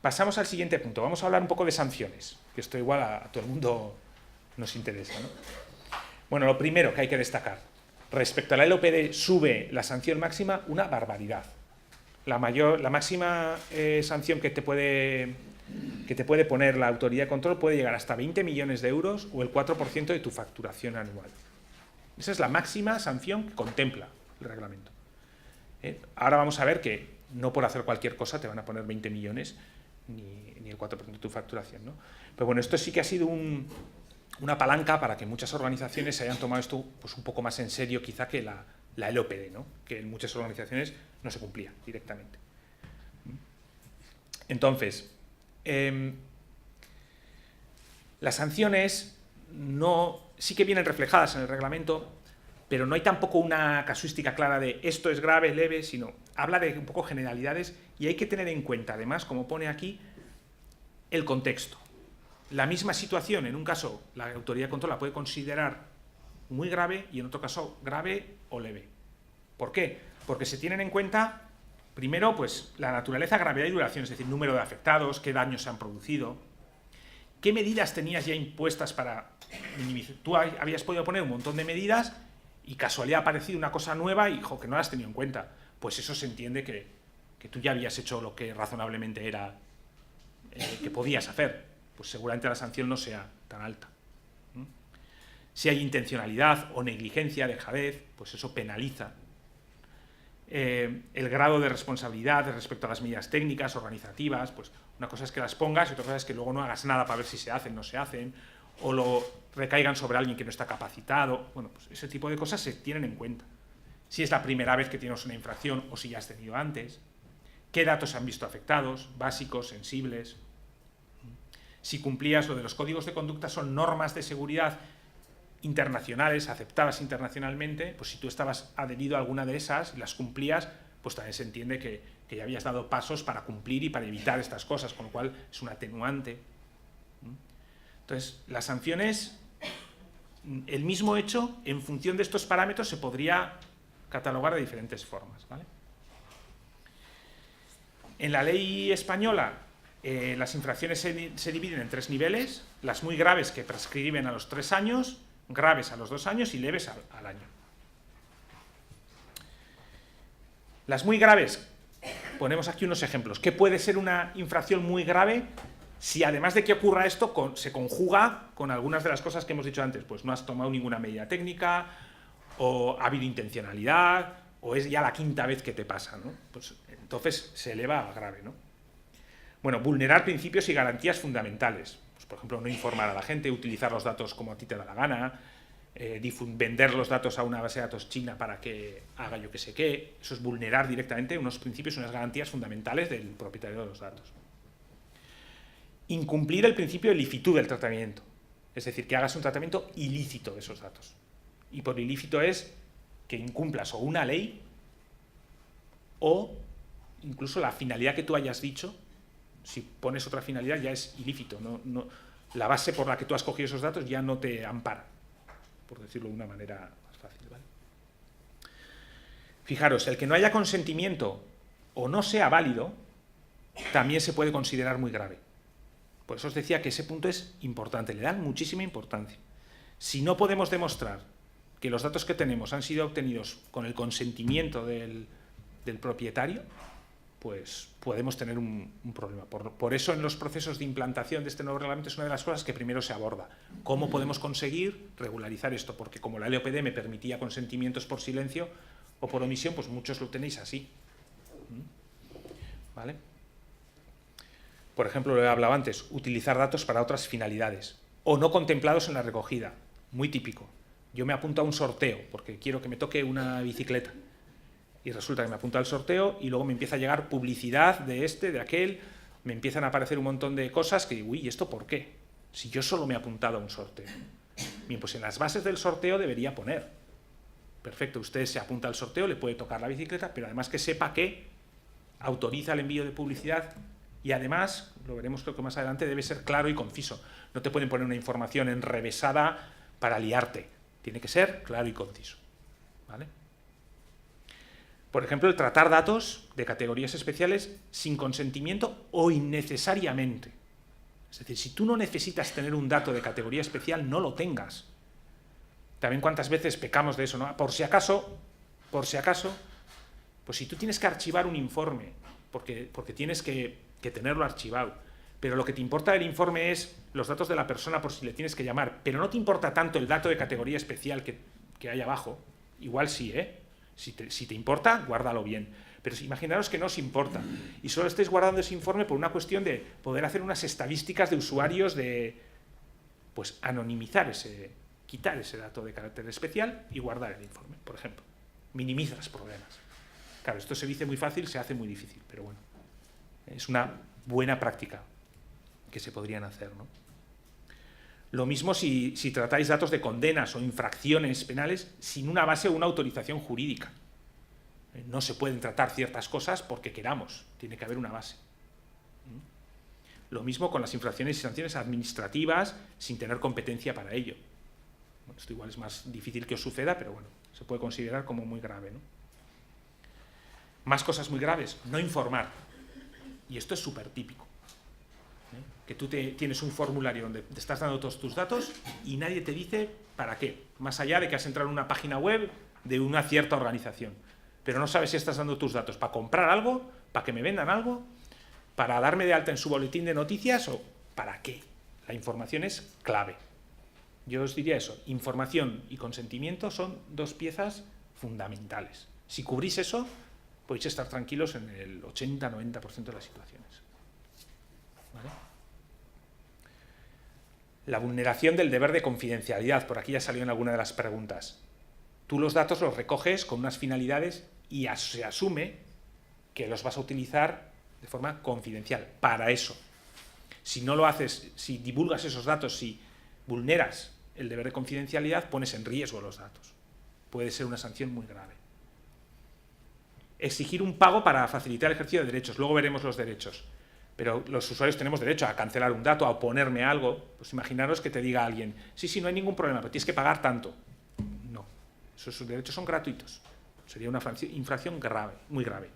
Pasamos al siguiente punto. Vamos a hablar un poco de sanciones, que esto igual a todo el mundo nos interesa, ¿no? Bueno, lo primero que hay que destacar. Respecto a la LOPD, sube la sanción máxima una barbaridad. La máxima sanción que te puede poner la autoridad de control puede llegar hasta 20 millones de euros o el 4% de tu facturación anual. Esa es la máxima sanción que contempla el reglamento. Ahora vamos a ver que no por hacer cualquier cosa te van a poner 20 millones ni el 4% de tu facturación, ¿no? Pero bueno, esto sí que ha sido una palanca para que muchas organizaciones se hayan tomado esto pues, un poco más en serio quizá que la LOPD, ¿no? Que en muchas organizaciones no se cumplía directamente. Entonces, las sanciones sí que vienen reflejadas en el reglamento, pero no hay tampoco una casuística clara de esto es grave, leve, sino habla de un poco generalidades y hay que tener en cuenta, además, como pone aquí, el contexto. La misma situación, en un caso, la autoridad de control la puede considerar muy grave y en otro caso grave o leve. ¿Por qué? Porque se tienen en cuenta, primero, pues la naturaleza, gravedad y duración, es decir, número de afectados, qué daños se han producido, qué medidas tenías ya impuestas para minimizar. Tú habías podido poner un montón de medidas y casualidad ha aparecido una cosa nueva y que no la has tenido en cuenta. Pues eso se entiende que tú ya habías hecho lo que razonablemente era que podías hacer. Pues seguramente la sanción no sea tan alta. Si hay intencionalidad o negligencia, dejadez, pues eso penaliza. El grado de responsabilidad respecto a las medidas técnicas, organizativas, pues una cosa es que las pongas y otra cosa es que luego no hagas nada para ver si se hacen, no se hacen, o lo recaigan sobre alguien que no está capacitado. Bueno, pues ese tipo de cosas se tienen en cuenta. Si es la primera vez que tienes una infracción o si ya has tenido antes, qué datos se han visto afectados, básicos, sensibles. Si cumplías lo de los códigos de conducta, son normas de seguridad internacionales, aceptadas internacionalmente, pues si tú estabas adherido a alguna de esas y las cumplías, pues también se entiende que ya habías dado pasos para cumplir y para evitar estas cosas, con lo cual es un atenuante. Entonces, las sanciones, el mismo hecho, en función de estos parámetros, se podría catalogar de diferentes formas, ¿vale? En la ley española, las infracciones se dividen en 3 niveles, las muy graves que prescriben a los 3 años, graves a los 2 años y leves al año. Las muy graves, ponemos aquí unos ejemplos. ¿Qué puede ser una infracción muy grave si además de que ocurra esto se conjuga con algunas de las cosas que hemos dicho antes? Pues no has tomado ninguna medida técnica, o ha habido intencionalidad, o es ya la 5ª vez que te pasa, ¿no? Pues entonces se eleva a grave, ¿no? Bueno, vulnerar principios y garantías fundamentales. Pues, por ejemplo, no informar a la gente, utilizar los datos como a ti te da la gana, vender los datos a una base de datos china para que haga yo que sé qué. Eso es vulnerar directamente unos principios y unas garantías fundamentales del propietario de los datos. Incumplir el principio de licitud del tratamiento. Es decir, que hagas un tratamiento ilícito de esos datos. Y por ilícito es que incumplas o una ley o incluso la finalidad que tú hayas dicho. Si pones otra finalidad ya es ilícito. La base por la que tú has cogido esos datos ya no te ampara, por decirlo de una manera más fácil, ¿vale? Fijaros, el que no haya consentimiento o no sea válido también se puede considerar muy grave. Por eso os decía que ese punto es importante, le dan muchísima importancia. Si no podemos demostrar que los datos que tenemos han sido obtenidos con el consentimiento del propietario, pues podemos tener un problema. Por eso en los procesos de implantación de este nuevo reglamento es una de las cosas que primero se aborda. ¿Cómo podemos conseguir regularizar esto? Porque como la LOPD me permitía consentimientos por silencio o por omisión, pues muchos lo tenéis así. ¿Vale? Por ejemplo, lo he hablado antes, utilizar datos para otras finalidades o no contemplados en la recogida. Muy típico. Yo me apunto a un sorteo porque quiero que me toque una bicicleta. Y resulta que me apunto al sorteo y luego me empieza a llegar publicidad de este, de aquel, me empiezan a aparecer un montón de cosas que digo, uy, ¿y esto por qué? Si yo solo me he apuntado a un sorteo. Bien, pues en las bases del sorteo debería poner. Perfecto, usted se apunta al sorteo, le puede tocar la bicicleta, pero además que sepa que autoriza el envío de publicidad y además, lo veremos creo que más adelante, debe ser claro y conciso. No te pueden poner una información enrevesada para liarte. Tiene que ser claro y conciso, ¿vale? Por ejemplo, el tratar datos de categorías especiales sin consentimiento o innecesariamente. Es decir, si tú no necesitas tener un dato de categoría especial, no lo tengas. También cuántas veces pecamos de eso, ¿no? Por si acaso, pues si tú tienes que archivar un informe, porque tienes que tenerlo archivado, pero lo que te importa del informe es los datos de la persona por si le tienes que llamar, pero no te importa tanto el dato de categoría especial que hay abajo, igual sí, ¿eh? Si te importa, guárdalo bien. Pero imaginaros que no os importa y solo estáis guardando ese informe por una cuestión de poder hacer unas estadísticas de usuarios de, pues, anonimizar quitar ese dato de carácter especial y guardar el informe, por ejemplo. Minimizas problemas. Claro, esto se dice muy fácil, se hace muy difícil, pero bueno, es una buena práctica que se podrían hacer, ¿no? Lo mismo si tratáis datos de condenas o infracciones penales sin una base o una autorización jurídica. No se pueden tratar ciertas cosas porque queramos, tiene que haber una base. Lo mismo con las infracciones y sanciones administrativas sin tener competencia para ello. Bueno, esto igual es más difícil que os suceda, pero bueno, se puede considerar como muy grave, ¿no? Más cosas muy graves, no informar. Y esto es súper típico. Que tú tienes un formulario donde te estás dando todos tus datos y nadie te dice para qué, más allá de que has entrado en una página web de una cierta organización. Pero no sabes si estás dando tus datos para comprar algo, para que me vendan algo, para darme de alta en su boletín de noticias o para qué. La información es clave. Yo os diría eso, información y consentimiento son dos piezas fundamentales. Si cubrís eso, podéis estar tranquilos en el 80-90% de las situaciones. ¿Vale? La vulneración del deber de confidencialidad, por aquí ya salió en alguna de las preguntas. Tú los datos los recoges con unas finalidades y se asume que los vas a utilizar de forma confidencial, para eso. Si no lo haces, si divulgas esos datos, si vulneras el deber de confidencialidad, pones en riesgo los datos. Puede ser una sanción muy grave. Exigir un pago para facilitar el ejercicio de derechos. Luego veremos los derechos. Pero los usuarios tenemos derecho a cancelar un dato, a oponerme a algo. Pues imaginaros que te diga alguien, sí, no hay ningún problema, pero tienes que pagar tanto. No, esos derechos son gratuitos. Sería una infracción grave, muy grave.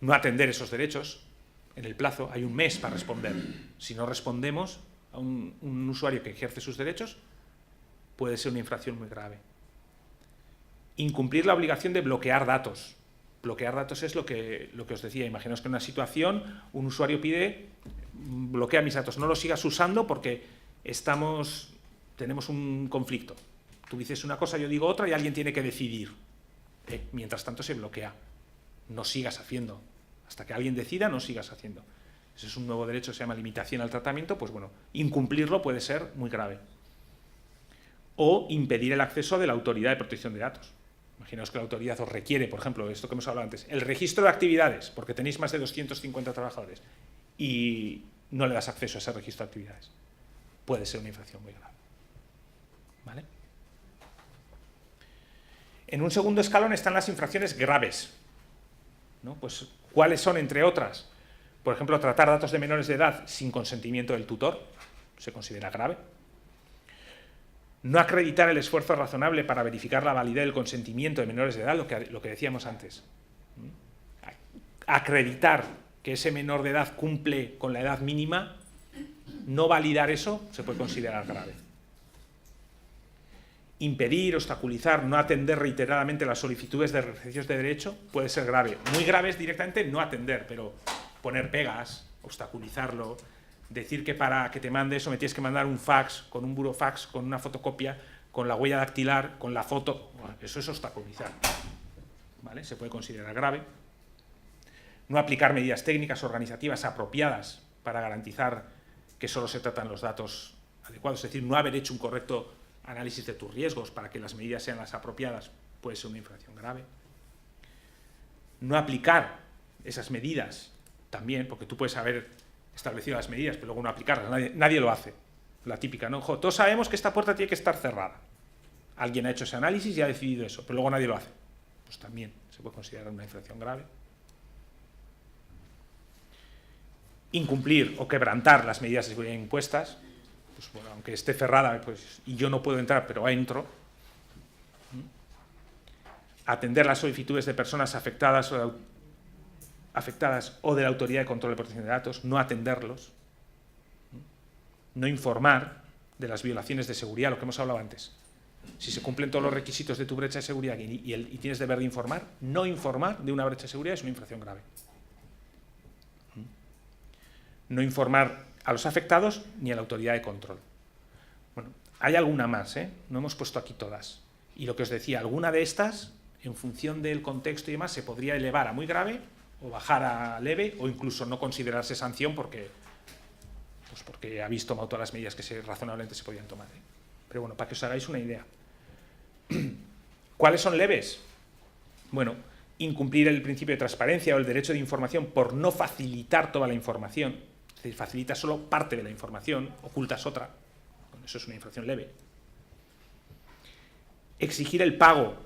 No atender esos derechos en el plazo, hay un mes para responder. Si no respondemos a un usuario que ejerce sus derechos, puede ser una infracción muy grave. Incumplir la obligación de bloquear datos. Bloquear datos es lo que os decía. Imaginaos que en una situación un usuario pide, bloquea mis datos, no los sigas usando porque tenemos un conflicto. Tú dices una cosa, yo digo otra y alguien tiene que decidir. Mientras tanto se bloquea. No sigas haciendo. Hasta que alguien decida, no sigas haciendo. Ese es un nuevo derecho, se llama limitación al tratamiento, pues bueno, incumplirlo puede ser muy grave. O impedir el acceso de la Autoridad de Protección de Datos. Imaginaos que la autoridad os requiere, por ejemplo, esto que hemos hablado antes, el registro de actividades, porque tenéis más de 250 trabajadores, y no le das acceso a ese registro de actividades. Puede ser una infracción muy grave. ¿Vale? En un segundo escalón están las infracciones graves, ¿no? Pues, ¿cuáles son, entre otras? Por ejemplo, tratar datos de menores de edad sin consentimiento del tutor, se considera grave. No acreditar el esfuerzo razonable para verificar la validez del consentimiento de menores de edad, lo que decíamos antes. Acreditar que ese menor de edad cumple con la edad mínima, no validar eso, se puede considerar grave. Impedir, obstaculizar, no atender reiteradamente las solicitudes de ejercicios de derecho puede ser grave. Muy grave es directamente no atender, pero poner pegas, obstaculizarlo, decir que para que te mande eso me tienes que mandar un fax, con un burofax, con una fotocopia, con la huella dactilar, con la foto. Bueno, eso es obstaculizar. ¿Vale? Se puede considerar grave. No aplicar medidas técnicas organizativas apropiadas para garantizar que solo se tratan los datos adecuados. Es decir, no haber hecho un correcto análisis de tus riesgos para que las medidas sean las apropiadas puede ser una infracción grave. No aplicar esas medidas también, porque tú puedes haber establecido las medidas, pero luego no aplicarlas. Nadie lo hace. La típica, ¿no? Todos sabemos que esta puerta tiene que estar cerrada. Alguien ha hecho ese análisis y ha decidido eso, pero luego nadie lo hace. Pues también se puede considerar una infracción grave. Incumplir o quebrantar las medidas de seguridad impuestas. Pues bueno, aunque esté cerrada, pues, y yo no puedo entrar, pero entro. atender las solicitudes de personas afectadas o de la Autoridad de Control de Protección de Datos, no atenderlos, no informar de las violaciones de seguridad, lo que hemos hablado antes. Si se cumplen todos los requisitos de tu brecha de seguridad y tienes deber de informar, no informar de una brecha de seguridad es una infracción grave. No informar a los afectados ni a la Autoridad de Control. Bueno, hay alguna más, no hemos puesto aquí todas. Y lo que os decía, alguna de estas, en función del contexto y demás, se podría elevar a muy grave o bajar a leve o incluso no considerarse sanción porque habéis tomado todas las medidas que razonablemente se podían tomar. Pero bueno, para que os hagáis una idea. ¿Cuáles son leves? Bueno, incumplir el principio de transparencia o el derecho de información por no facilitar toda la información. Es decir, facilitas solo parte de la información, ocultas otra. Bueno, eso es una infracción leve. Exigir el pago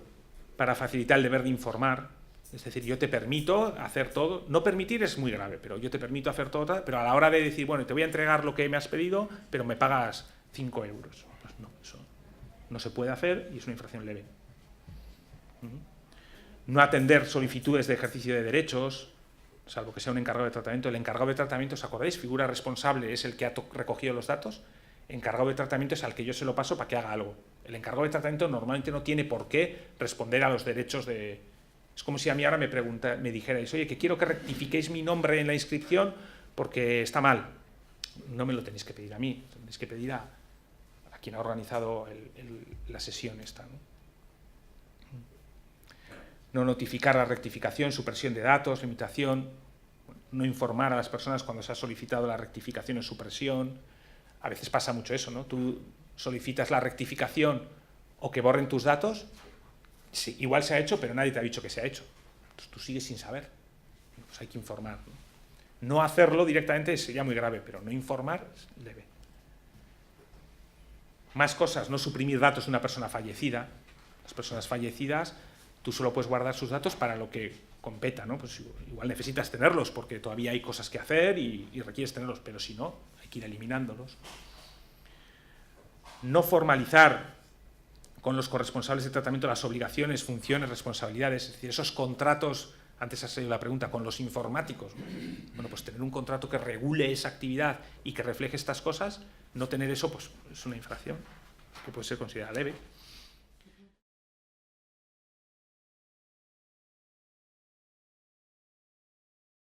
para facilitar el deber de informar. Es decir, yo te permito hacer todo. No permitir es muy grave, pero yo te permito hacer todo, pero a la hora de decir, bueno, te voy a entregar lo que me has pedido, pero me pagas 5 euros. Pues no, eso no se puede hacer y es una infracción leve. No atender solicitudes de ejercicio de derechos, salvo que sea un encargado de tratamiento. El encargado de tratamiento, ¿os acordáis? Figura responsable es el que ha recogido los datos. Encargado de tratamiento es al que yo se lo paso para que haga algo. El encargado de tratamiento normalmente no tiene por qué responder a los derechos de... Es como si a mí ahora me dijerais, oye, que quiero que rectifiquéis mi nombre en la inscripción porque está mal. No me lo tenéis que pedir a mí, tenéis que pedir a quien ha organizado la sesión esta, no notificar la rectificación, supresión de datos, limitación, no informar a las personas cuando se ha solicitado la rectificación o supresión. A veces pasa mucho eso, ¿no? Tú solicitas la rectificación o que borren tus datos, sí, igual se ha hecho, pero nadie te ha dicho que se ha hecho. Entonces tú sigues sin saber. Pues hay que informar. No hacerlo directamente sería muy grave, pero no informar es leve. Más cosas, no suprimir datos de una persona fallecida. Las personas fallecidas, tú solo puedes guardar sus datos para lo que competa, ¿no? Pues igual necesitas tenerlos porque todavía hay cosas que hacer y requieres tenerlos, pero si no, hay que ir eliminándolos. No formalizar con los corresponsables de tratamiento las obligaciones, funciones, responsabilidades, es decir, esos contratos, antes ha salido la pregunta, con los informáticos, ¿no? Bueno, pues tener un contrato que regule esa actividad y que refleje estas cosas, no tener eso, pues es una infracción, que puede ser considerada leve.